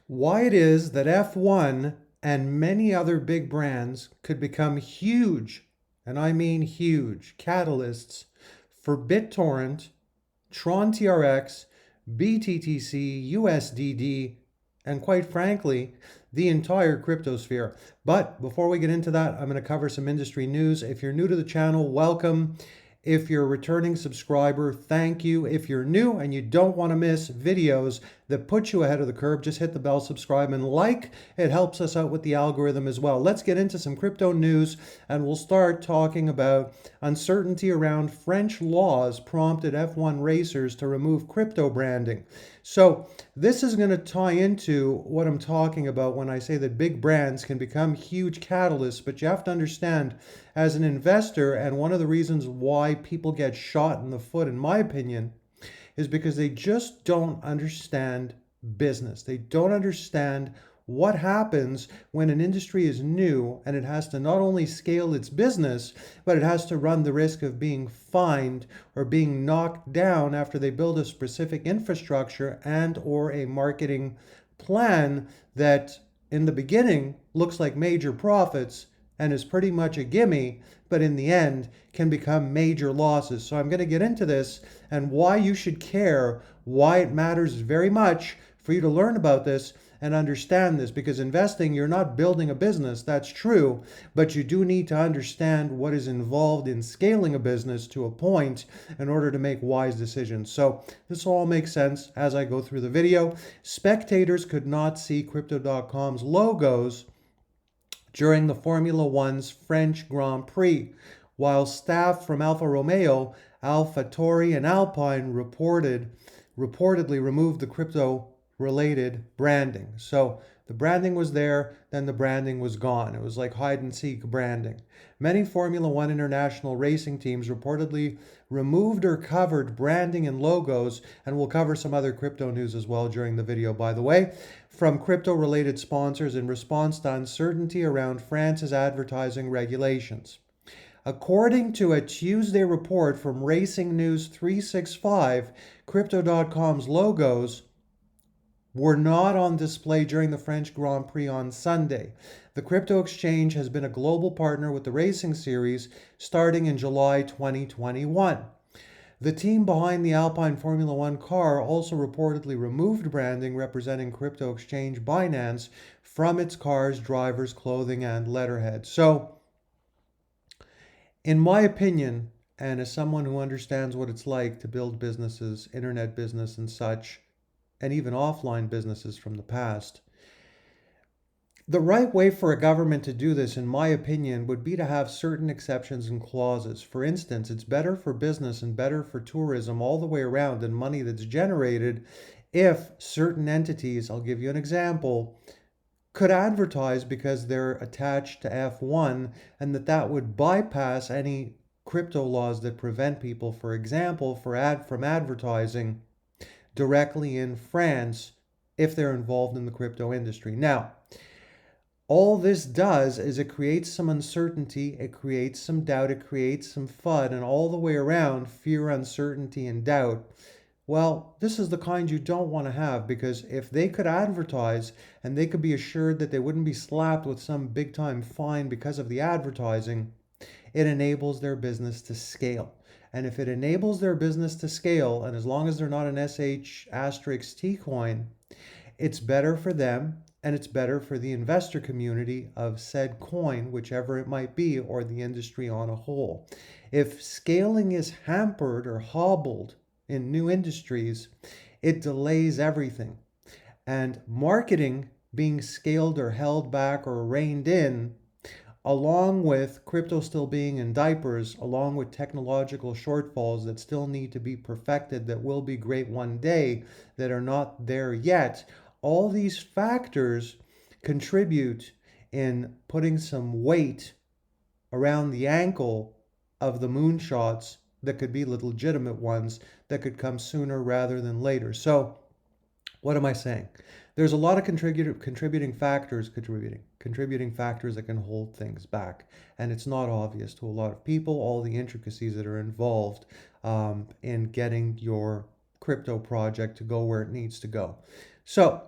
why it is that F1 and many other big brands could become huge, and I mean huge, catalysts for BitTorrent, Tron TRX, BTTC, USDD, and quite frankly, the entire cryptosphere. But before we get into that, I'm going to cover some industry news. If you're new to the channel, welcome. If you're a returning subscriber, thank you. If you're new and you don't want to miss videos that put you ahead of the curve, just hit the bell, subscribe, and like. It helps us out with the algorithm as well. Let's get into some crypto news, and we'll start talking about uncertainty around French laws prompted F1 racers to remove crypto branding. So this is going to tie into what I'm talking about when I say that big brands can become huge catalysts, but you have to understand as an investor, and one of the reasons why people get shot in the foot, in my opinion, is because they just don't understand business. They don't understand what happens when an industry is new and it has to not only scale its business, but it has to run the risk of being fined or being knocked down after they build a specific infrastructure and or a marketing plan that in the beginning looks like major profits and is pretty much a gimme, but in the end can become major losses. So I'm going to get into this and why you should care, why it matters very much for you to learn about this and understand this, because investing, you're not building a business, that's true, but you do need to understand what is involved in scaling a business to a point in order to make wise decisions. So this all makes sense as I go through the video. Spectators could not see Crypto.com's logos during the Formula One's French Grand Prix, while staff from Alfa Romeo, AlphaTauri, and Alpine reportedly removed the crypto-related branding. So the branding was there, then the branding was gone. It was like hide and seek branding. Many Formula One international racing teams reportedly removed or covered branding and logos, and we'll cover some other crypto news as well during the video, by the way, from crypto-related sponsors in response to uncertainty around France's advertising regulations. According to a Tuesday report from Racing News 365, Crypto.com's logos were not on display during the French Grand Prix on Sunday. The crypto exchange has been a global partner with the racing series starting in July 2021. The team behind the Alpine Formula One car also reportedly removed branding representing crypto exchange Binance from its car's drivers' clothing and letterhead. So, in my opinion, and as someone who understands what it's like to build businesses, internet business and such, and even offline businesses from the past, the right way for a government to do this, in my opinion, would be to have certain exceptions and clauses. For instance, it's better for business and better for tourism all the way around and money that's generated if certain entities, I'll give you an example, could advertise because they're attached to F1 and that would bypass any crypto laws that prevent people, for example, from advertising directly in France if they're involved in the crypto industry. Now, all this does is it creates some uncertainty, it creates some doubt, it creates some FUD, and all the way around, fear, uncertainty, and doubt. Well, this is the kind you don't want to have, because if they could advertise and they could be assured that they wouldn't be slapped with some big time fine because of the advertising, it enables their business to scale. And if it enables their business to scale, and as long as they're not an SH asterisk T coin, it's better for them and it's better for the investor community of said coin, whichever it might be, or the industry on a whole. If scaling is hampered or hobbled in new industries, it delays everything. And marketing being scaled or held back or reined in, along with crypto still being in diapers, along with technological shortfalls that still need to be perfected, that will be great one day, that are not there yet, all these factors contribute in putting some weight around the ankle of the moonshots that could be the legitimate ones that could come sooner rather than later. So what am I saying? There's a lot of contributing factors that can hold things back, and it's not obvious to a lot of people all the intricacies that are involved in getting your crypto project to go where it needs to go. So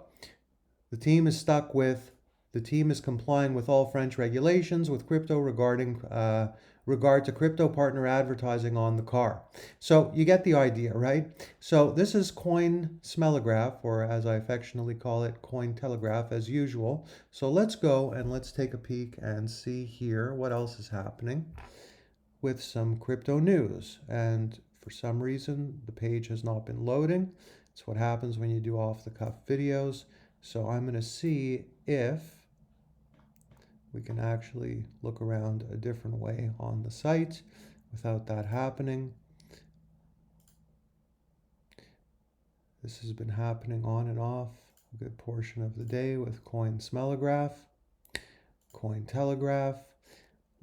The team is stuck with, the team is complying with all French regulations with crypto regarding regard to crypto partner advertising on the car. So you get the idea, right? So this is Coin Smellograph, or as I affectionately call it, Coin Telegraph, as usual. So let's go and let's take a peek and see here what else is happening with some crypto news. And for some reason, the page has not been loading. It's what happens when you do off-the-cuff videos. So I'm going to see if we can actually look around a different way on the site without that happening. This has been happening on and off a good portion of the day with Coin Smellograph, Coin Telegraph.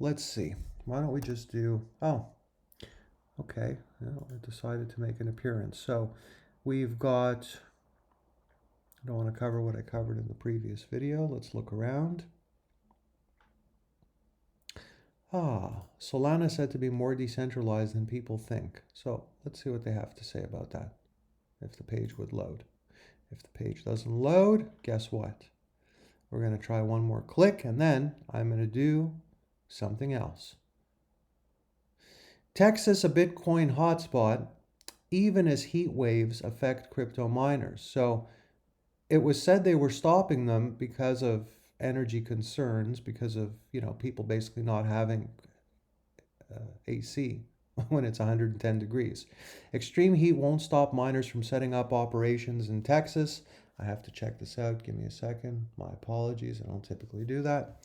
Let's see. Why don't we just do, oh, okay, I decided to make an appearance. So we've got, I don't want to cover what I covered in the previous video. Let's look around. Solana said to be more decentralized than people think. So let's see what they have to say about that, if the page would load. If the page doesn't load, guess what? We're going to try one more click, and then I'm going to do something else. Texas, a Bitcoin hotspot, even as heat waves affect crypto miners. So it was said they were stopping them because of energy concerns, because of, people basically not having AC when it's 110 degrees. Extreme heat won't stop miners from setting up operations in Texas. I have to check this out. Give me a second. My apologies. I don't typically do that.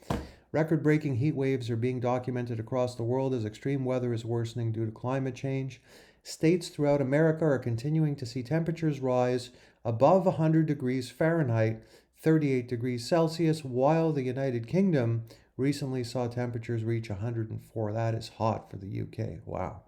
Record-breaking heat waves are being documented across the world as extreme weather is worsening due to climate change. States throughout America are continuing to see temperatures rise above 100 degrees Fahrenheit, 38 degrees Celsius, while the United Kingdom recently saw temperatures reach 104. That is hot for the UK. Wow.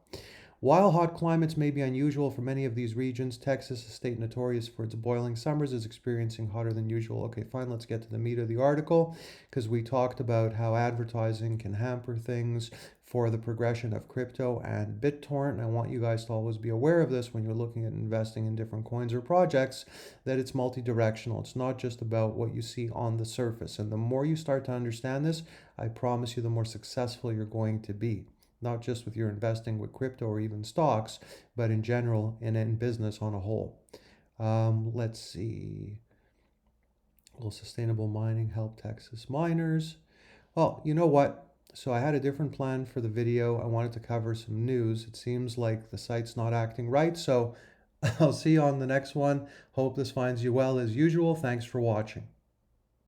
While hot climates may be unusual for many of these regions, Texas, a state notorious for its boiling summers, is experiencing hotter than usual. Okay, fine, let's get to the meat of the article, because we talked about how advertising can hamper things for the progression of crypto and Bittorrent. And I want you guys to always be aware of this when you're looking at investing in different coins or projects, that it's multi-directional. It's not just about what you see on the surface. And the more you start to understand this, I promise you, the more successful you're going to be. Not just with your investing with crypto or even stocks, but in general and in business on a whole. Let's see. Will sustainable mining help Texas miners? Well, you know what? So I had a different plan for the video. I wanted to cover some news. It seems like the site's not acting right. So I'll see you on the next one. Hope this finds you well as usual. Thanks for watching.